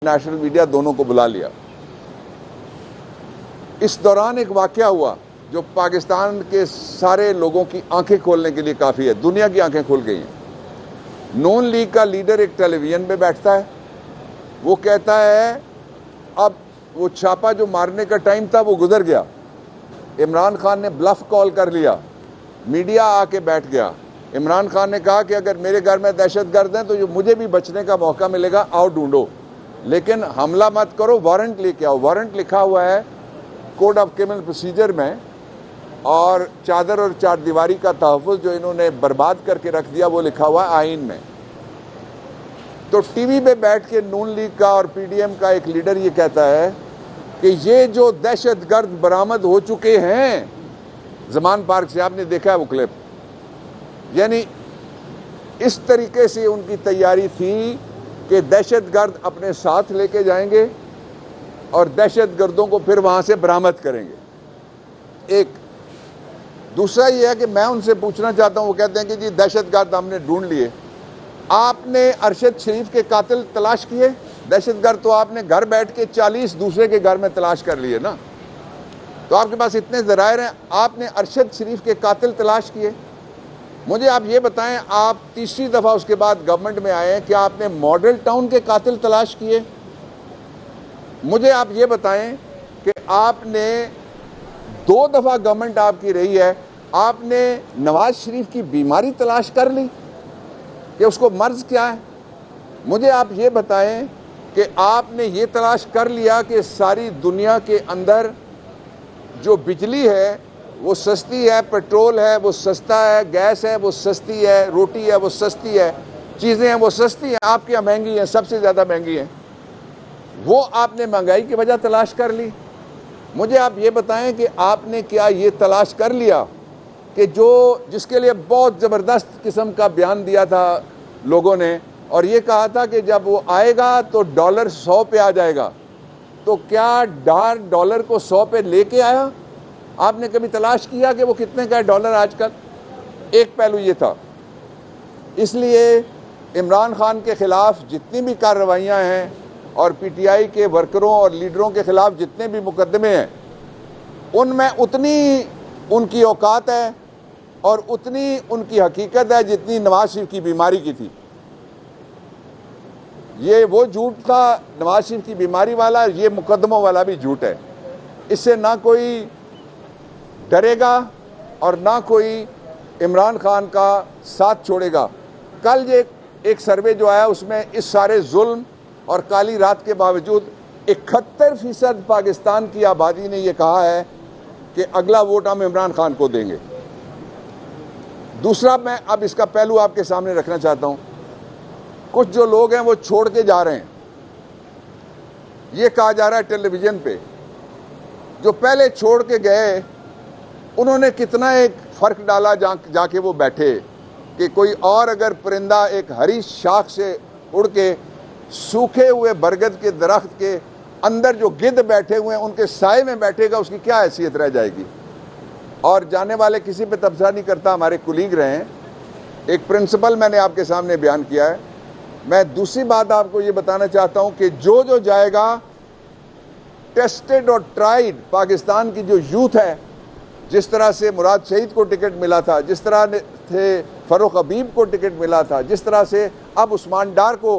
National media दोनों को बुला लिया। इस दौरान एक वाकया हुआ जो पाकिस्तान के सारे लोगों की आंखें खोलने के लिए काफ़ी है। दुनिया की आंखें खुल गई हैं। नून लीग का लीडर एक टेलीविज़न पे बैठता है, वो कहता है अब वो छापा जो मारने का टाइम था वो गुजर गया। इमरान खान ने ब्लफ कॉल कर लिया, मीडिया आके बैठ गया। इमरान खान ने कहा कि अगर मेरे घर में दहशतगर्द हैं तो जो मुझे भी बचने का मौका मिलेगा, आओ ढूंढो, लेकिन हमला मत करो, वारंट लेके आओ। वारंट लिखा हुआ है कोड ऑफ क्रिमिनल प्रोसीजर में, और चादर और चारदीवारी का तहफ़्फ़ुज़ जो इन्होंने बर्बाद करके रख दिया वो लिखा हुआ है आइन में। तो टीवी पे बैठ के नून लीग का और पीडीएम का एक लीडर ये कहता है कि ये जो दहशतगर्द बरामद हो चुके हैं, ज़मान पार्क से आपने देखा है वो क्लिप, यानी इस तरीके से उनकी तैयारी थी कि दहशतगर्द अपने साथ लेके जाएंगे और दहशतगर्दों को फिर वहां से बरामद करेंगे। एक दूसरा ये है कि मैं उनसे पूछना चाहता हूं, वो कहते हैं कि जी दहशतगर्द हमने ढूंढ लिए। आपने अरशद शरीफ के कातिल तलाश किए? दहशतगर्द तो आपने घर बैठ के 40 दूसरे के घर में तलाश कर लिए ना, तो आपके पास इतने ज़राइर हैं, आपने अरशद शरीफ के कातिल तलाश किए? मुझे आप ये बताएं, आप तीसरी दफ़ा उसके बाद गवर्नमेंट में आए हैं, क्या आपने मॉडल टाउन के कातिल तलाश किए? मुझे आप ये बताएं कि आपने 2 दफ़ा गवर्नमेंट आपकी रही है, आपने नवाज शरीफ की बीमारी तलाश कर ली कि उसको मर्ज क्या है? मुझे आप ये बताएं कि आपने ये तलाश कर लिया कि सारी दुनिया के अंदर जो बिजली है वो सस्ती है, पेट्रोल है वो सस्ता है, गैस है वो सस्ती है, रोटी है वो सस्ती है, चीज़ें हैं वो सस्ती हैं, आपके यहाँ महंगी हैं, सबसे ज़्यादा महंगी हैं। वो आपने महंगाई की वजह तलाश कर ली। मुझे आप ये बताएं कि आपने क्या ये तलाश कर लिया कि जिसके लिए बहुत ज़बरदस्त किस्म का बयान दिया था लोगों ने, और ये कहा था कि जब वो आएगा तो डॉलर 100 पे आ जाएगा, तो क्या डॉलर को 100 पे लेके आया? आपने कभी तलाश किया कि वो कितने का है डॉलर आजकल? एक पहलू ये था। इसलिए इमरान खान के ख़िलाफ़ जितनी भी कार्रवाइयाँ हैं और पीटीआई के वर्करों और लीडरों के ख़िलाफ़ जितने भी मुकदमे हैं, उनमें उतनी उनकी औकात है और उतनी उनकी हकीकत है जितनी नवाज शरीफ की बीमारी की थी। ये वो झूठ था नवाज शरीफ की बीमारी वाला, ये मुकदमों वाला भी झूठ है। इससे ना कोई डरेगा और ना कोई इमरान खान का साथ छोड़ेगा। कल ये एक सर्वे जो आया उसमें इस सारे जुल्म और काली रात के बावजूद 71% पाकिस्तान की आबादी ने यह कहा है कि अगला वोट हम इमरान खान को देंगे। दूसरा, मैं अब इसका पहलू आपके सामने रखना चाहता हूं। कुछ जो लोग हैं वो छोड़ के जा रहे हैं। ये कहा जा रहा है टेलीविजन पे, जो पहले छोड़ के गए उन्होंने कितना एक फ़र्क डाला जाके वो बैठे कि कोई और अगर परिंदा एक हरी शाख से उड़ के सूखे हुए बरगद के दरख्त के अंदर जो गिद्ध बैठे हुए हैं उनके साए में बैठेगा, उसकी क्या हैसियत रह जाएगी? और जाने वाले किसी पे तबसरा नहीं करता, हमारे कुलीग रहे हैं। एक प्रिंसिपल मैंने आपके सामने बयान किया है। मैं दूसरी बात आपको ये बताना चाहता हूं कि जो जाएगा, टेस्टेड और ट्राइड पाकिस्तान की जो यूथ है, जिस तरह से मुराद शहीद को टिकट मिला था, जिस तरह से फ़ारूक हबीब को टिकट मिला था, जिस तरह से अब उस्मान डार को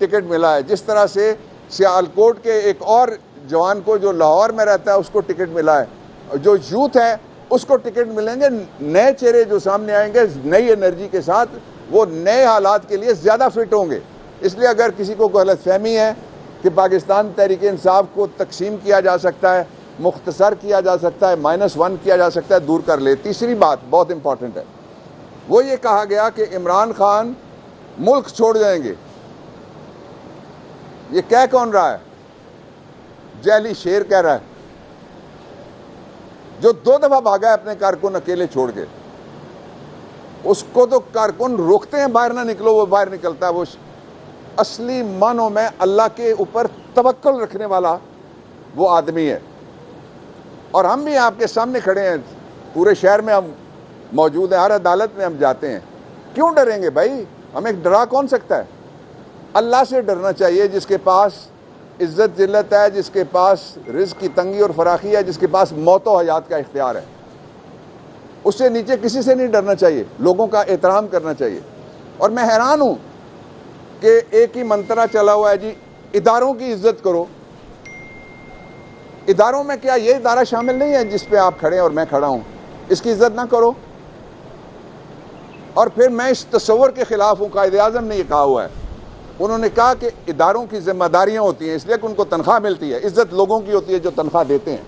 टिकट मिला है, जिस तरह से सियालकोट के एक और जवान को जो लाहौर में रहता है उसको टिकट मिला है, जो यूथ है उसको टिकट मिलेंगे। नए चेहरे जो सामने आएंगे नई एनर्जी के साथ, वो नए हालात के लिए ज़्यादा फिट होंगे। इसलिए अगर किसी को गलतफहमी है कि पाकिस्तान तहरीक इंसाफ को तकसीम किया जा सकता है, मुख्तसर किया जा सकता है, -1 किया जा सकता है, दूर कर ले। तीसरी बात बहुत इंपॉर्टेंट है, वो ये कहा गया कि इमरान खान मुल्क छोड़ जाएंगे। ये कह कौन रहा है? जैली शेर कह रहा है, जो 2 दफा भागा है अपने कारकुन अकेले छोड़ के। उसको तो कारकुन रोकते हैं बाहर ना निकलो, वो बाहर निकलता है। वो असली मानों में अल्लाह के ऊपर तवक्कुल रखने वाला वो आदमी है। और हम भी आपके सामने खड़े हैं, पूरे शहर में हम मौजूद हैं, हर अदालत में हम जाते हैं। क्यों डरेंगे भाई? हमें डरा कौन सकता है? अल्लाह से डरना चाहिए जिसके पास इज्जत जिल्लत है, जिसके पास रिज़्क की तंगी और फराखी है, जिसके पास मौत व हयात का इख्तियार है, उससे नीचे किसी से नहीं डरना चाहिए, लोगों का एहतराम करना चाहिए। और मैं हैरान हूं कि एक ही मंत्रा चला हुआ है जी, इदारों की इज्जत करो। इदारों में क्या ये इदारा शामिल नहीं है जिस पे आप खड़े हैं और मैं खड़ा हूं? इसकी इज्जत ना करो। और फिर मैं इस तस्वर के खिलाफ हूं, कायदे आज़म ने यह कहा हुआ है, उन्होंने कहा कि इदारों की जिम्मेदारियां होती हैं इसलिए कि उनको तनख्वाह मिलती है, इज्जत लोगों की होती है जो तनख्वाह देते हैं।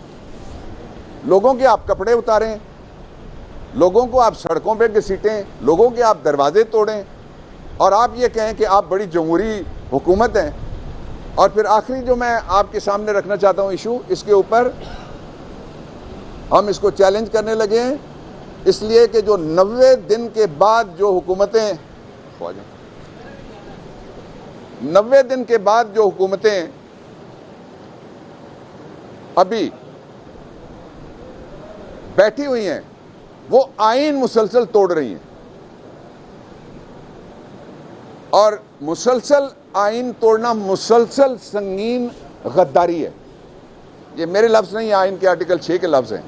लोगों के आप कपड़े उतारें, लोगों को आप सड़कों पर घसीटें, लोगों के आप दरवाजे तोड़ें और आप ये कहें कि आप बड़ी जमहूरी हुकूमत हैं। और फिर आखिरी जो मैं आपके सामने रखना चाहता हूं इशू, इसके ऊपर हम इसको चैलेंज करने लगे हैं इसलिए कि जो 90 दिन के बाद जो हुकूमतें 90 दिन के बाद जो हुकूमतें अभी बैठी हुई हैं वो आईन मुसलसल तोड़ रही हैं और मुसलसल आईन तोड़ना मुसलसल संगीन गद्दारी है। ये मेरे लफ्ज नहीं, आईन के आर्टिकल 6 के लफ्ज हैं।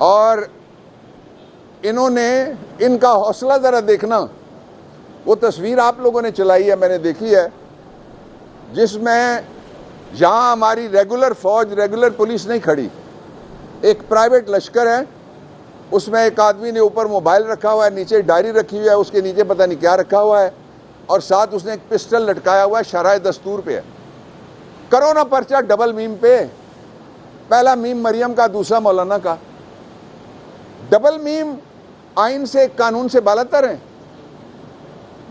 और इन्होंने, इनका हौसला जरा देखना, वो तस्वीर आप लोगों ने चलाई है, मैंने देखी है, जिसमें यहां हमारी रेगुलर फौज, रेगुलर पुलिस नहीं खड़ी, एक प्राइवेट लश्कर है, उसमें एक आदमी ने ऊपर मोबाइल रखा हुआ है, नीचे डायरी रखी हुई है, उसके नीचे पता नहीं क्या रखा हुआ है, और साथ उसने एक पिस्टल लटकाया हुआ है, शराय दस्तूर पे है। करो ना पर्चा डबल मीम पे, पहला मीम मरियम का, दूसरा मौलाना का। डबल मीम आइन से, कानून से बालातर हैं।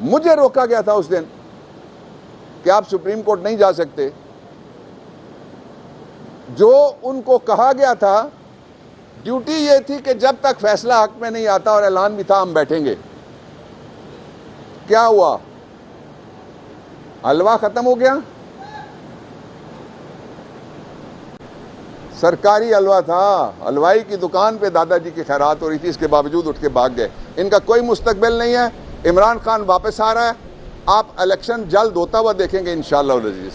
मुझे रोका गया था उस दिन कि आप सुप्रीम कोर्ट नहीं जा सकते। जो उनको कहा गया था, ड्यूटी ये थी कि जब तक फैसला हक में नहीं आता, और ऐलान भी था हम बैठेंगे। क्या हुआ? हलवा खत्म हो गया। सरकारी हलवा था, हलवाई की दुकान पे दादाजी की खैरात हो रही थी, इसके बावजूद उठ के भाग गए। इनका कोई मुस्तकबिल नहीं है। इमरान खान वापस आ रहा है, आप इलेक्शन जल्द होता हुआ देखेंगे इंशाअल्लाह अज़ीज़।